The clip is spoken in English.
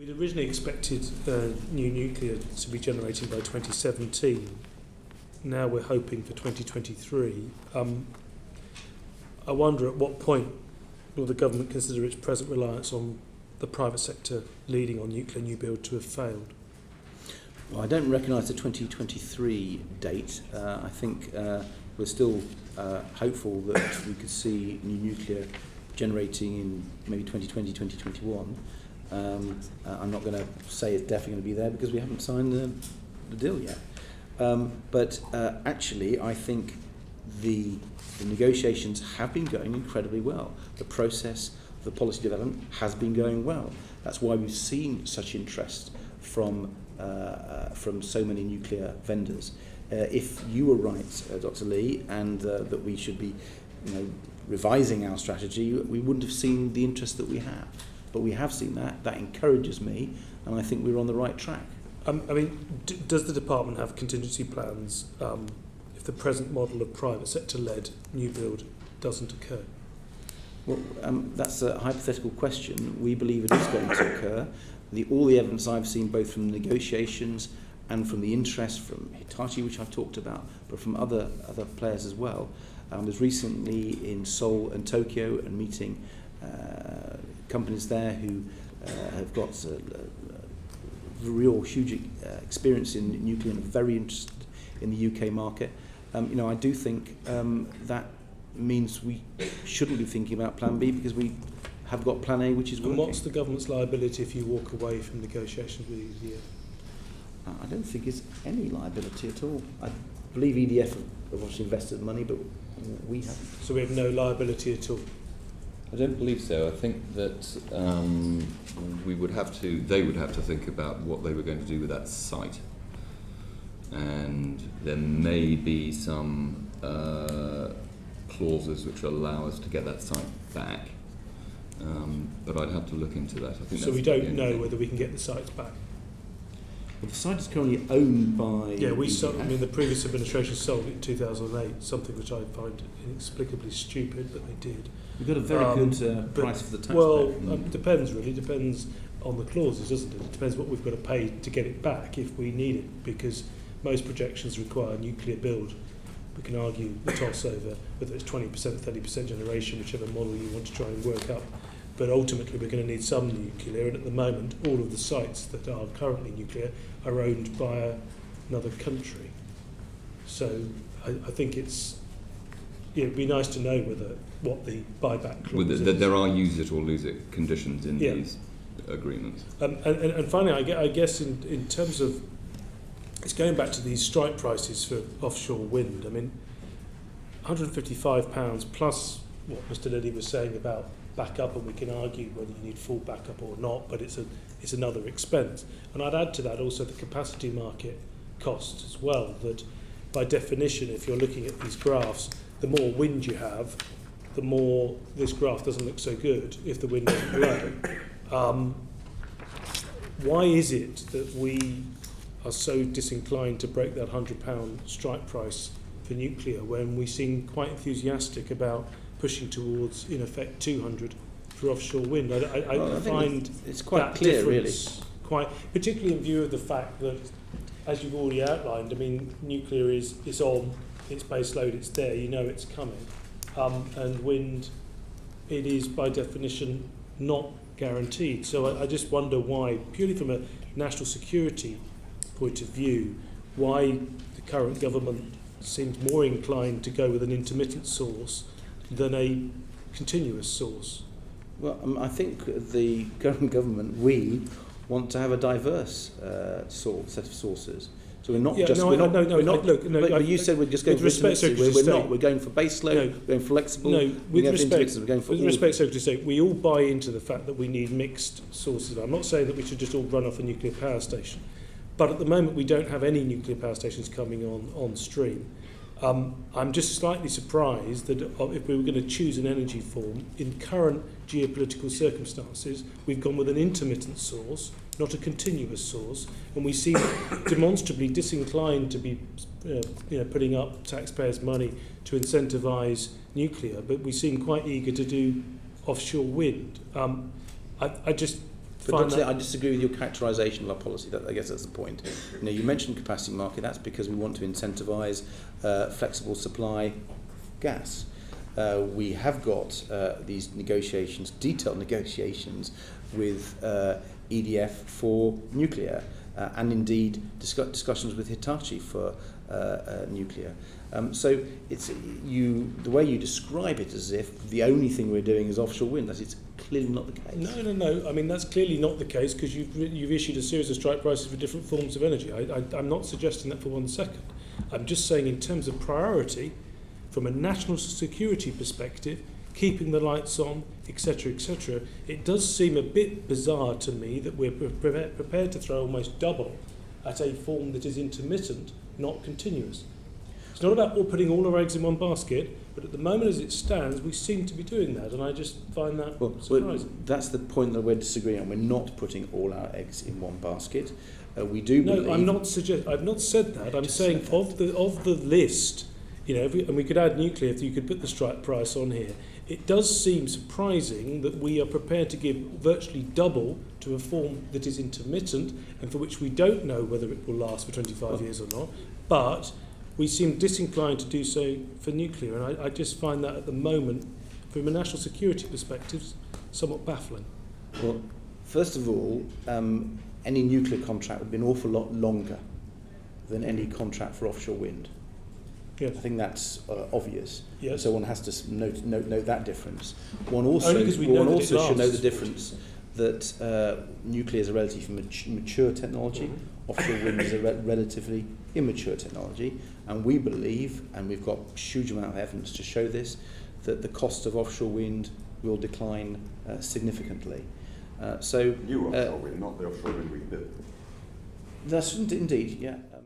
We'd originally expected new nuclear to be generating by 2017. Now we're hoping for 2023. I wonder at what point will the government consider its present reliance on the private sector leading on nuclear new build to have failed? Well, I don't recognise the 2023 date. I think we're still hopeful that we could see new nuclear generating in maybe 2020, 2021. I'm not going to say it's definitely going to be there because we haven't signed the deal yet. But actually, I think the negotiations have been going incredibly well. The process of the policy development has been going well. That's why we've seen such interest from so many nuclear vendors. If you were right, Dr. Lee, and that we should be, revising our strategy, we wouldn't have seen the interest that we have. But we have seen that. That encourages me, and I think we're on the right track. Does the department have contingency plans if the present model of private sector-led new build doesn't occur? Well, that's a hypothetical question. We believe it is going to occur. All the evidence I've seen, both from the negotiations and from the interest from Hitachi, which I've talked about, but from other players as well. I was recently in Seoul and Tokyo and meeting companies there who have got real huge experience in nuclear and are very interested in the UK market. I do think that means we shouldn't be thinking about Plan B because we have got Plan A, which is working. And what's the government's liability if you walk away from negotiations with EDF? I don't think it's any liability at all. I believe EDF have obviously invested money, but we haven't. So we have no liability at all? I don't believe so. I think that they would have to think about what they were going to do with that site. And there may be some clauses which allow us to get that site back. But I'd have to look into that. I think so we don't know whether we can get the sites back? Well, the site is currently owned by... Yeah, the previous administration sold it in 2008, something which I find inexplicably stupid, but they did. We've got a very good price for the taxpayer. Well, depends really. Depends on the clauses, doesn't it? It depends what we've got to pay to get it back if we need it, because most projections require nuclear build. We can argue the toss over whether it's 20%, 30% generation, whichever model you want to try and work up. But ultimately we're going to need some nuclear, and at the moment all of the sites that are currently nuclear are owned by another country. So I think it'd be nice to know what the buyback clause is. There are use it or lose it conditions in these agreements. And finally, I guess in terms of, it's going back to these strike prices for offshore wind. I mean, £155 plus what Mr. Liddy was saying about backup, and we can argue whether you need full backup or not, but it's another expense. And I'd add to that also the capacity market costs as well, that by definition, if you're looking at these graphs, the more wind you have, the more this graph doesn't look so good if the wind doesn't blow. Why is it that we are so disinclined to break that £100 strike price for nuclear when we seem quite enthusiastic about pushing towards, in effect, 200 for offshore wind? I find it's quite that clear, difference quite, particularly in view of the fact that, as you've already outlined, I mean, nuclear is on, it's base load, it's there, it's coming, and wind, it is by definition not guaranteed. So I just wonder why, purely from a national security point of view, why the current government seems more inclined to go with an intermittent source than a continuous source. Well, I think the current government, we want to have a diverse set of sources. So we're not But you said we're just going for intermittency. We're not. We're going for base load. We're going flexible. No, with respect, we're going for with respect, Secretary of State, we all buy into the fact that we need mixed sources. I'm not saying that we should just all run off a nuclear power station, but at the moment we don't have any nuclear power stations coming on stream. I'm just slightly surprised that if we were going to choose an energy form, in current geopolitical circumstances, we've gone with an intermittent source, not a continuous source, and we seem demonstrably disinclined to be putting up taxpayers' money to incentivise nuclear, but we seem quite eager to do offshore wind. I just But find Dr. that. I disagree with your characterisation of our policy. I guess that's the point. You mentioned capacity market. That's because we want to incentivise flexible supply gas. We have got these negotiations, detailed negotiations with EDF for nuclear, and indeed discussions with Hitachi for nuclear. So it's the way you describe it as if the only thing we're doing is offshore wind. It's clearly not the case. No. I mean, that's clearly not the case because you've issued a series of strike prices for different forms of energy. I'm not suggesting that for 1 second. I'm just saying in terms of priority, from a national security perspective, keeping the lights on, etc., it does seem a bit bizarre to me that we're prepared to throw almost double at a form that is intermittent, not continuous. It's not about putting all our eggs in one basket, but at the moment as it stands, we seem to be doing that, and I just find that surprising. That's the point that we're disagreeing on. We're not putting all our eggs in one basket. We do believe... No, I've not said that. I'm saying of the list, and we could add nuclear if you could put the strike price on here. It does seem surprising that we are prepared to give virtually double to a form that is intermittent and for which we don't know whether it will last for 25 years or not, but we seem disinclined to do so for nuclear, and I just find that at the moment, from a national security perspective, somewhat baffling. Well, first of all, any nuclear contract would be an awful lot longer than any contract for offshore wind. Yes. I think that's obvious. Yes. So one has to note that difference. One also should know the difference that nuclear is a relatively mature technology, offshore wind is a relatively immature technology, and we believe, and we've got a huge amount of evidence to show this, that the cost of offshore wind will decline significantly. New offshore wind, not the offshore wind we built. That's indeed, yeah.